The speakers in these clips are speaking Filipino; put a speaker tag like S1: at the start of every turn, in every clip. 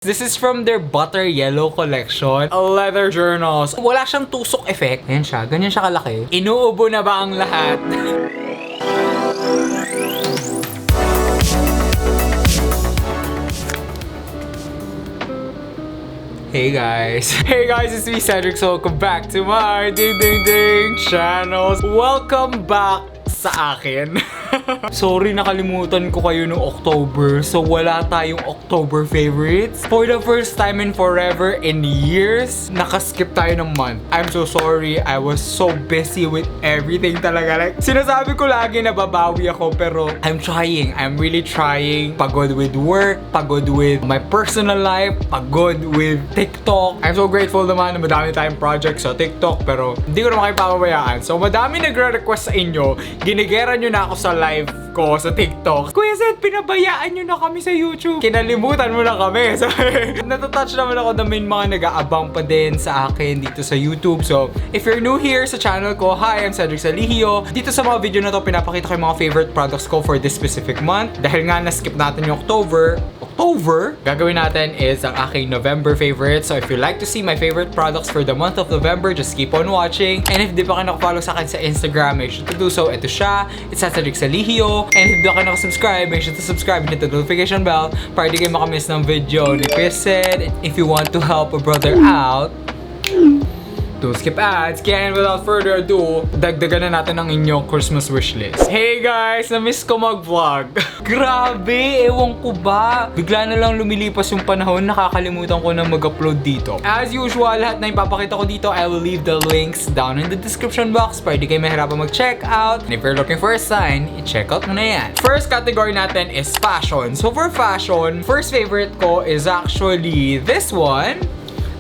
S1: This is from their Butter Yellow collection. Leather journals. Wala siyang tusok effect. Ayan siya. Ganyan siya kalaki. Inuubo na ba ang lahat? Hey guys! Hey guys, it's me Cedric, so welcome back to my Ding Ding Ding channels. Welcome back sa akin. Sorry, nakalimutan ko kayo noong October, so wala tayong October favorites. For the first time in forever in years, nakaskip tayo ng month. I'm so sorry, I was so busy with everything talaga. Like, sinasabi ko lagi na babawi ako, pero I'm really trying. Pagod with work, pagod with my personal life, pagod with TikTok. I'm so grateful naman na madami tayong projects sa TikTok, pero hindi ko naman kayo papabayaan. So madami nagre-request sa inyo, ginigera nyo na ako sa live ko sa TikTok. Kuya Zed, pinabayaan nyo na kami sa YouTube. Kinalimutan mo na kami. So, natatouch naman ako na may mga nag-aabang pa din sa akin dito sa YouTube. So, if you're new here sa channel ko, hi, I'm Cedric Salihio. Dito sa mga video na to, pinapakita ko yung mga favorite products ko for this specific month. Dahil nga na-skip natin yung October, gagawin natin is ang aking November favorite. So if you like to see my favorite products for the month of November, just keep on watching. And if di pa kayo nakafollow sa akin sa Instagram, make sure to do so. Ito siya. It's Cedric Salihio. And if di pa kayo nakasubscribe, make sure to subscribe and hit the notification bell para di kayo makamiss ng video ni Kuya Zed. If you want to help a brother out, don't skip ads. And without further ado, dagdagan na natin ang inyong Christmas wishlist. Hey guys! Na-miss ko mag-vlog. Grabe! Ewan ko ba? Bigla na lang lumilipas yung panahon, nakakalimutan ko na mag-upload dito. As usual, lahat na ipapakita ko dito, I will leave the links down in the description box para di kayo mahirapan mag-check out. And if you're looking for a sign, i-check out mo na yan. First category natin is fashion. So for fashion, first favorite ko is actually this one.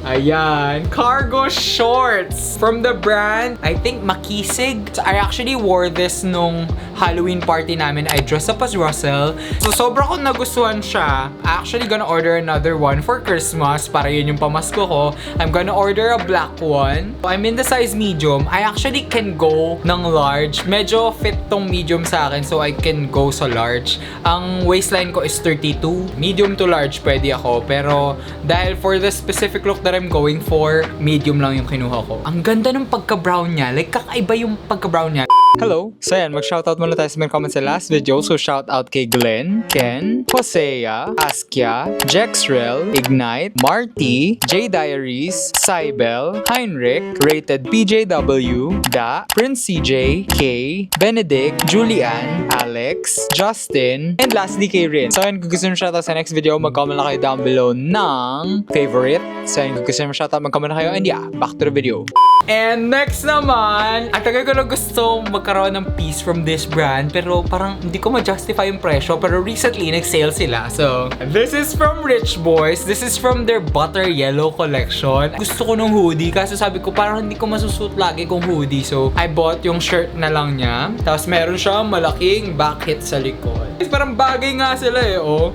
S1: Ayan, cargo shorts from the brand, I think Makisig. I actually wore this nung Halloween party namin. I dressed up as Russell. So sobra ko nagustuhan siya. I'm actually gonna order another one for Christmas para yun yung pamasko ko. I'm gonna order a black one. I'm in the size medium. I actually can go ng large. Medyo fit tong medium sa akin, so I can go sa large. Ang waistline ko is 32. Medium to large pwede ako, pero dahil for the specific look that I'm going for, medium lang yung kinuha ko. Ang ganda ng pagka-brown niya. Like, kakaiba yung pagka-brown niya. Hello! So yan, mag-shoutout muna tayo sa mga comments sa last video. So shoutout kay Glenn, Ken, Hosea, Askia, Jexrel, Ignite, Marty, J Diaries, Cybel, Heinrich, Rated PJW, Da, Prince CJ, Kay, Benedict, Julian, Alex, Justin, and lastly kay Rin. So yan, kung gusto nyo shoutout sa next video, mag-comment lang kayo down below ng favorite. So yan, kung gusto nyo shoutout, mag-comment na kayo. And yeah, back to the video. And next naman, ang tagal ko na gusto magkaroon ng piece from this brand, pero parang hindi ko ma-justify yung presyo, pero recently nag-sale sila. So, this is from Rich Boys. This is from their Butter Yellow collection. Gusto ko ng hoodie, kasi sabi ko parang hindi ko masusuot lagi kung hoodie. So, I bought yung shirt na lang niya. Tapos meron siya malaking back hit sa likod. Parang bagay nga sila eh, oh.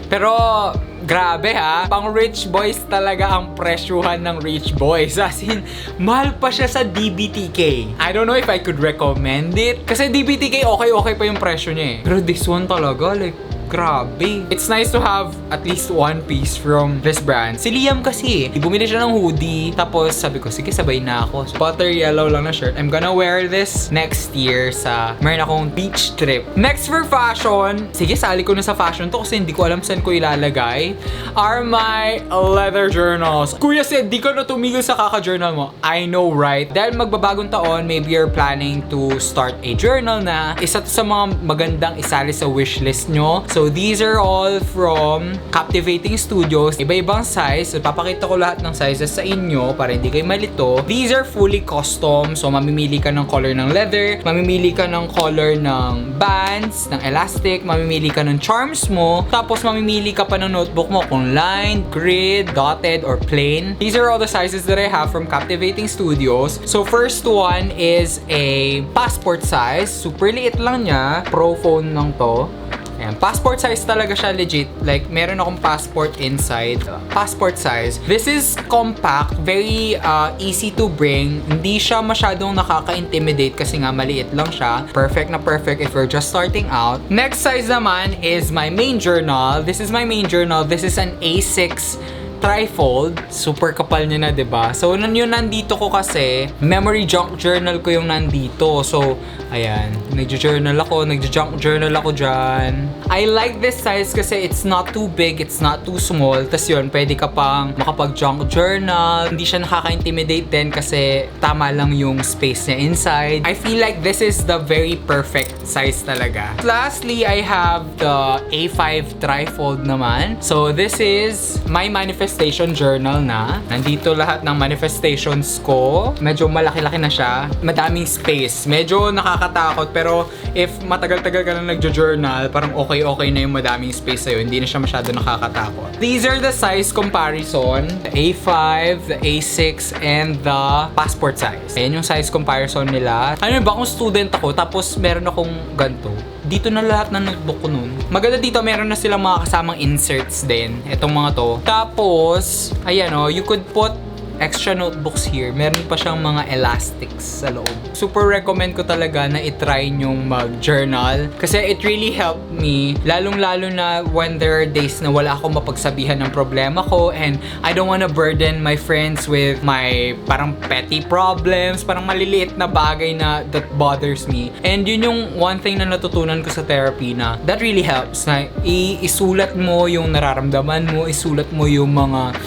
S1: Pero, grabe ha, pang Rich Boys talaga ang presyuhan ng Rich Boys. As in, mahal pa siya sa DBTK. I don't know if I could recommend it. Kasi DBTK okay pa yung presyo niya eh. Pero this one talaga, like, grabe. It's nice to have at least one piece from this brand. Si Liam kasi, bumili siya ng hoodie. Tapos sabi ko, sige sabay na ako. So, butter yellow lang na shirt. I'm gonna wear this next year sa meron akong beach trip. Next for fashion, sige sali ko na sa fashion to kasi hindi ko alam saan ko ilalagay, are my leather journals. Kuya Zed, di ko na tumigil sa kaka-journal mo. I know, right? Dahil magbabagong taon, maybe you're planning to start a journal na. Isa to sa mga magandang isali sa wishlist nyo. So these are all from Captivating Studios. Iba-ibang size. So, papakita ko lahat ng sizes sa inyo para hindi kayo malito. These are fully custom. So mamimili ka ng color ng leather, mamimili ka ng color ng bands, ng elastic, mamimili ka ng charms mo, tapos mamimili ka pa ng notebook mo kung lined, grid, dotted, or plain. These are all the sizes that I have from Captivating Studios. So first one is a passport size. Super liit lang niya. Pro phone lang to. Ayan, passport size talaga siya, legit. Like, meron akong passport inside. Passport size. This is compact, very easy to bring. Hindi siya masyadong nakaka-intimidate kasi nga maliit lang siya. Perfect na perfect if you're just starting out. Next size naman is my main journal. This is my main journal. This is an A6 trifold. Super kapal niya na, diba? So, yun nandito ko kasi, memory junk journal ko yung nandito. So, ayan. Nagjo-journal ako dyan. I like this size kasi it's not too big, it's not too small. Tas yun, pwede ka pang makapag-junk journal. Hindi siya nakaka-intimidate din kasi tama lang yung space niya inside. I feel like this is the very perfect size talaga. Lastly, I have the A5 trifold naman. So, this is my manifestation journal na. Nandito lahat ng manifestations ko. Medyo malaki-laki na siya. Madaming space. Medyo nakakatakot pero if matagal-tagal ka na nagjo-journal, parang okay na yung madaming space sa'yo. Hindi na siya masyado nakakatakot. These are the size comparison. The A5, the A6, and the passport size. Ayan yung size comparison nila. Ano ba kung student ako tapos meron akong ganito? Dito na lahat ng notebook ko nun. Maganda dito, meron na silang mga kasamang inserts din. Itong mga to. Tapos, ayan o, you could put extra notebooks here. Meron pa siyang mga elastics sa loob. Super recommend ko talaga na itry nyong mag-journal. Kasi it really helped me. Lalong-lalo na when there are days na wala akong mapagsabihan ng problema ko and I don't wanna burden my friends with my parang petty problems, parang maliliit na bagay na that bothers me. And yun yung one thing na natutunan ko sa therapy na that really helps. Na isulat mo yung nararamdaman mo, isulat mo yung mga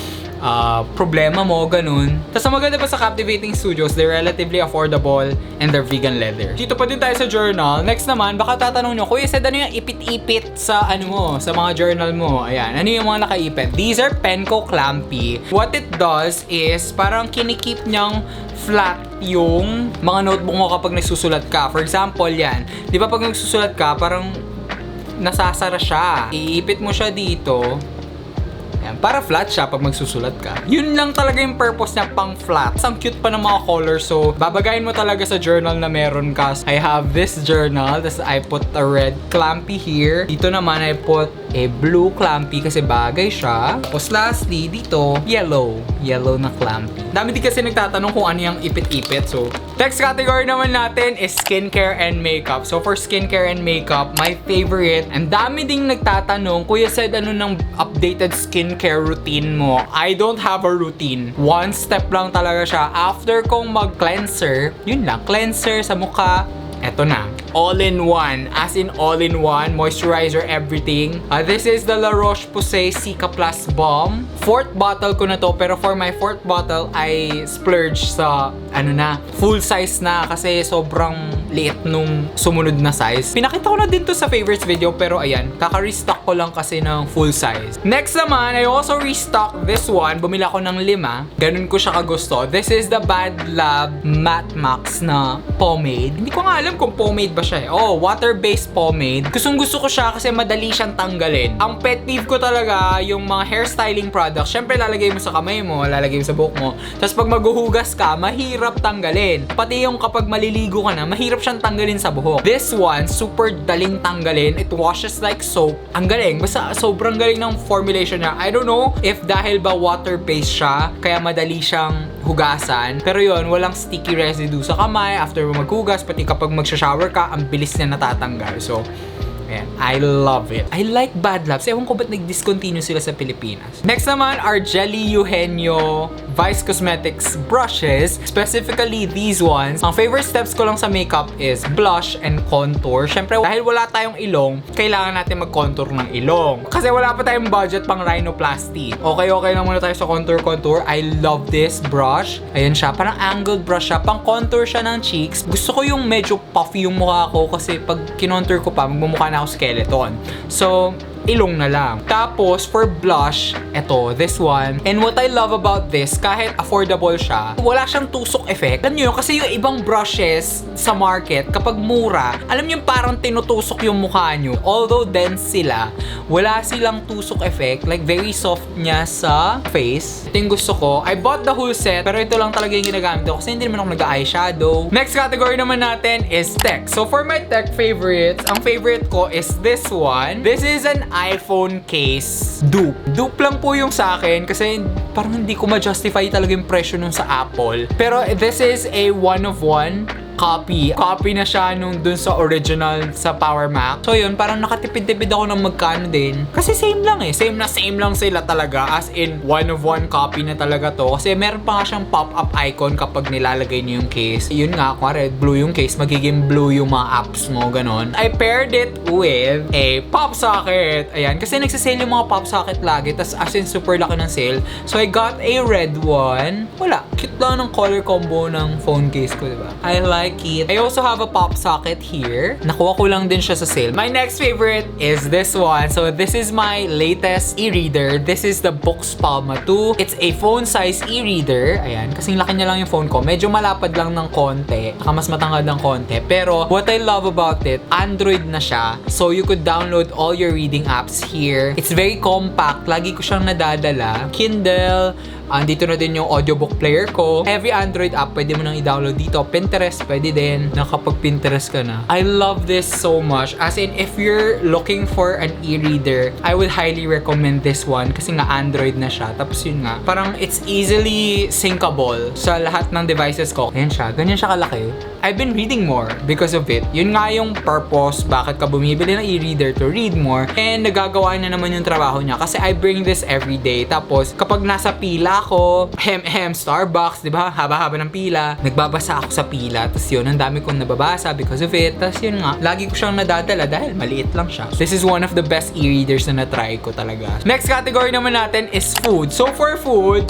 S1: problema mo, ganun. Tapos ang maganda pa sa Captivating Studios, they're relatively affordable and they're vegan leather. Dito pa din tayo sa journal. Next naman, baka tatanong nyo, Kuya Sed, ano yung ipit-ipit sa ano mo, sa mga journal mo? Ayan, ano yung mga nakaipit? These are Penco Clampy. What it does is, parang kinikip niyang flat yung mga notebook mo kapag nagsusulat ka. For example, yan. Di ba pag nagsusulat ka, parang nasasara siya. Iipit mo siya dito. Ayan, para flat siya pag magsusulat ka. Yun lang talaga yung purpose niya, pang flat. Ang cute pa ng mga colors. So, babagayin mo talaga sa journal na meron ka. I have this journal. Tapos I put a red clampy here. Dito naman I put a blue clampy kasi bagay siya. Tapos lastly, dito, yellow. Yellow na clampy. Dami din kasi nagtatanong kung ano yung ipit-ipit. So, next category naman natin is skincare and makeup. So, for skincare and makeup, my favorite, and dami ding nagtatanong, Kuya Sed, ano ng updated skincare routine mo? I don't have a routine. One step lang talaga siya. After kong mag-cleanser, yun lang, cleanser sa mukha, eto na. All-in-one. As in all-in-one. Moisturizer, everything. This is the La Roche-Posay Cica Plus Balm. 4th bottle ko na to. Pero for my 4th bottle, I splurge sa, full size na. Kasi sobrang liit nung sumunod na size. Pinakita ko na din to sa favorites video. Pero ayan, kaka-restock ko lang kasi ng full size. Next naman, I also restock this one. Bumili ako ng 5. Ganun ko siya kagusto. This is the Bad Lab Matte Max na pomade. Hindi ko nga alam kung pomade ba siya eh. Oh, water-based pomade. Gusto ko siya kasi madali siyang tanggalin. Ang pet peeve ko talaga, yung mga hairstyling products, syempre lalagay mo sa kamay mo, lalagay mo sa buhok mo. Tapos pag maghuhugas ka, mahirap tanggalin. Pati yung kapag maliligo ka na, mahirap siyang tanggalin sa buhok. This one, super daling tanggalin. It washes like soap. Ang galing. Basta sobrang galing ng formulation niya. I don't know if dahil ba water-based siya, kaya madali siyang hugasan. Pero yun, walang sticky residue sa kamay after mo maghugas, pati kapag magsha-shower ka, ang bilis niya natatanggal. So, ayan, I love it. I like Bad Labs. Ewan ko ba't nag-discontinue sila sa Pilipinas. Next naman are Jelly Eugenio Vice Cosmetics brushes. Specifically, these ones. Ang favorite steps ko lang sa makeup is blush and contour. Syempre, dahil wala tayong ilong, kailangan natin mag-contour ng ilong. Kasi wala pa tayong budget pang rhinoplasty. Okay lang muna tayo sa contour. I love this brush. Ayan siya. Parang angled brush siya. Pang contour siya ng cheeks. Gusto ko yung medyo puffy yung mukha ko kasi pag kinontour ko pa, magmumukha na ako skeleton. So, ilong na lang. Tapos, for blush, eto, this one. And what I love about this, kahit affordable siya, wala siyang tusok effect. Alam nyo yun, kasi yung ibang brushes sa market, kapag mura, alam nyo yung parang tinutusok yung mukha nyo. Although dense sila, wala silang tusok effect. Like, very soft niya sa face. Ito yung gusto ko. I bought the whole set, pero ito lang talaga yung ginagamit ko kasi hindi naman ako nag-eyeshadow. Next category naman natin is tech. So, for my tech favorites, ang favorite ko is this one. This is an iPhone case dupe. Dupe lang po yung sa akin kasi parang hindi ko ma-justify talaga yung presyo nung sa Apple. Pero this is a one of one copy. Copy na siya nung dun sa original sa Power Mac. So yun, parang nakatipid-tipid ako ng magkano din. Kasi same lang eh. Same lang sila talaga. As in, one of one copy na talaga to. Kasi meron pa nga siyang pop-up icon kapag nilalagay niyo yung case. Yun nga, kuwari, blue yung case, magiging blue yung mga apps mo, ganon. I paired it with a pop socket. Ayan, kasi nagsasale yung mga pop socket lagi. Tas as in, super laki ng sale. So I got a red one. Wala. Cute lang ng color combo ng phone case ko, diba? I like it. I also have a pop socket here. Nakuha ko lang din siya sa sale. My next favorite is this one. So this is my latest e-reader. This is the Box Palma 2. It's a phone size e-reader. Ayan, kasing laki niya lang yung phone ko. Medyo malapad lang ng konti. Saka mas matangad ng konti. Pero what I love about it, Android na siya. So you could download all your reading apps here. It's very compact. Lagi ko siyang nadadala. Kindle. Andito na din yung audiobook player ko. Every Android app, pwede mo nang i-download dito. Pinterest, pwede din. Nakapag Pinterest ka na. I love this so much. As in, if you're looking for an e-reader, I would highly recommend this one kasi nga Android na siya. Tapos yun nga, parang it's easily syncable sa lahat ng devices ko. Ayan siya. Ganyan siya kalaki. I've been reading more because of it. Yun nga yung purpose bakit ka bumibili ng e-reader, to read more. And nagagawa na naman yung trabaho niya kasi I bring this every day. Tapos kapag nasa pila ako, Starbucks, di ba? Haba-haba ng pila. Nagbabasa ako sa pila. Tapos yun, ang dami kong nababasa because of it. Tapos yun nga, lagi ko siyang nadadala dahil maliit lang siya. This is one of the best e-readers na na-try ko talaga. Next category naman natin is food. So for food,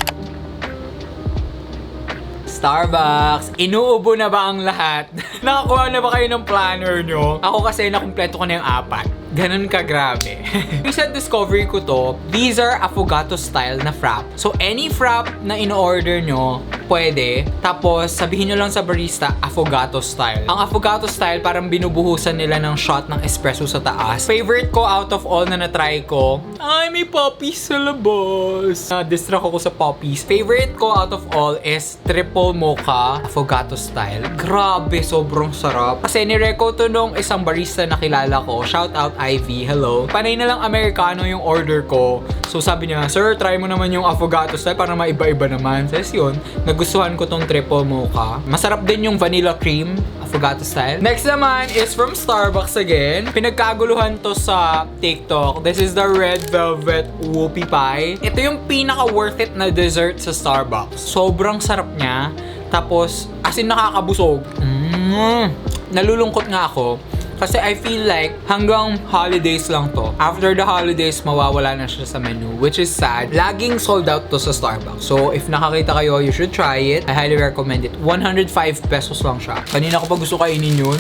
S1: Starbucks. Inuubo na ba ang lahat? Nakakuha na ba kayo ng planner nyo? Ako kasi nakumpleto ko na yung 4. Ganun ka grabe. Recent discovery ko to, these are affogato style na frap. So any frap na in-order nyo, pwede. Tapos sabihin nyo lang sa barista, affogato style. Ang affogato style parang binubuhusan nila ng shot ng espresso sa taas. Favorite ko out of all na na-try ko, ay may poppies sa labas. Na-distract ako sa poppies. Favorite ko out of all is triple mocha affogato style. Grabe, sobrang sarap. Kasi nireko to nung isang barista na kilala ko. Shout out Ivy, hello. Panay na lang Americano yung order ko. So sabi niya, sir, try mo naman yung affogato style para maiba-iba naman. Tapos yun, nagustuhan ko tong triple mocha. Masarap din yung vanilla cream, affogato style. Next naman is from Starbucks again. Pinagkaguluhan to sa TikTok. This is the red velvet whoopie pie. Ito yung pinaka worth it na dessert sa Starbucks. Sobrang sarap niya. Tapos, as in nakakabusog. Nalulungkot nga ako. Kasi I feel like hanggang holidays lang to. After the holidays, mawawala na siya sa menu, which is sad. Laging sold out to sa Starbucks. So if nakakita kayo, you should try it. I highly recommend it. 105 pesos lang siya. Kanina ko pa gusto kainin yun.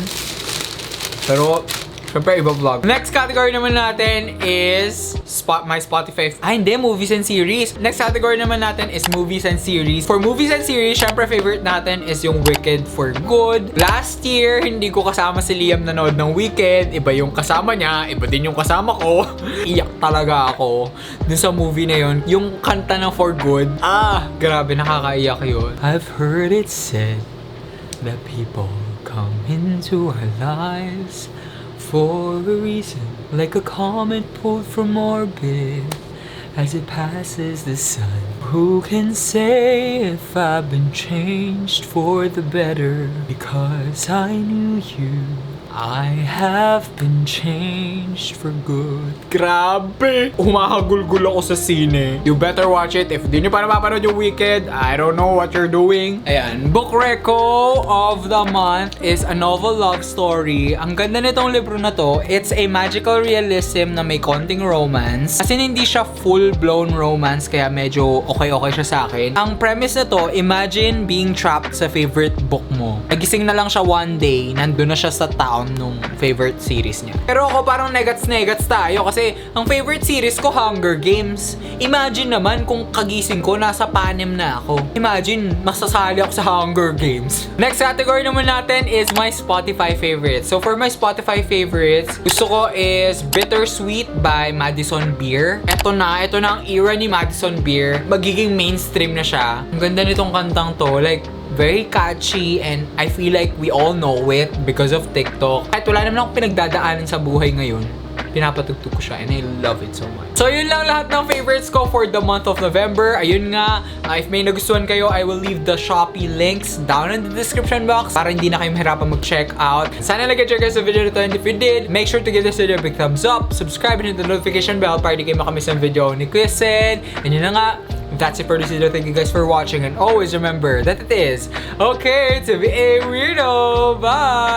S1: Pero syempre, iba vlog. Next category naman natin is my Spotify. Hindi, movies and series. Next category naman natin is movies and series. For movies and series, syempre favorite natin is yung Wicked for Good. Last year, hindi ko kasama si Liam nanood ng Wicked. Iba yung kasama niya, iba din yung kasama ko. Iyak talaga ako dun sa movie na yun. Yung kanta ng For Good. Grabe, nakakaiyak yun. I've heard it said that people come into our lives for a reason, like a comet pulled from orbit as it passes the sun. Who can say if I've been changed for the better? Because I knew you, I have been changed for good. Grabe! Humahagulgul ako sa sine. You better watch it. If di nyo pa napapanood yung Wicked, I don't know what you're doing. Ayan. Book reco of the month is a novel love story. Ang ganda nitong libro na to. It's a magical realism na may konting romance. Kasi hindi siya full-blown romance, kaya medyo okay-okay siya sa akin. Ang premise na to, imagine being trapped sa favorite book mo. Nagising na lang siya one day, nandun na siya sa town breakdown nung favorite series niya. Pero ako parang negats tayo kasi ang favorite series ko Hunger Games. Imagine naman kung kagising ko nasa panem na ako. Imagine masasali ako sa Hunger Games. Next category naman natin is my Spotify favorites. So for my Spotify favorites, gusto ko is Bittersweet by Madison Beer. Ito na ang era ni Madison Beer. Magiging mainstream na siya. Ang ganda nitong kantang to. Like, very catchy and I feel like we all know it because of TikTok. Kahit wala naman akong pinagdadaanan sa buhay ngayon, pinapatugtog ko siya and I love it so much. So yun lang lahat ng favorites ko for the month of November. Ayun nga, if may nagustuhan kayo, I will leave the Shopee links down in the description box para hindi na kayo mahirapan mag-check out. Sana nag-check kayo sa video nito and if you did, make sure to give this video a big thumbs up, subscribe and hit the notification bell para hindi kayo makamiss ang video ni Quizzen. And yun na nga, that's it for this video. Thank you guys for watching and always remember that it is okay to be a weirdo. Bye!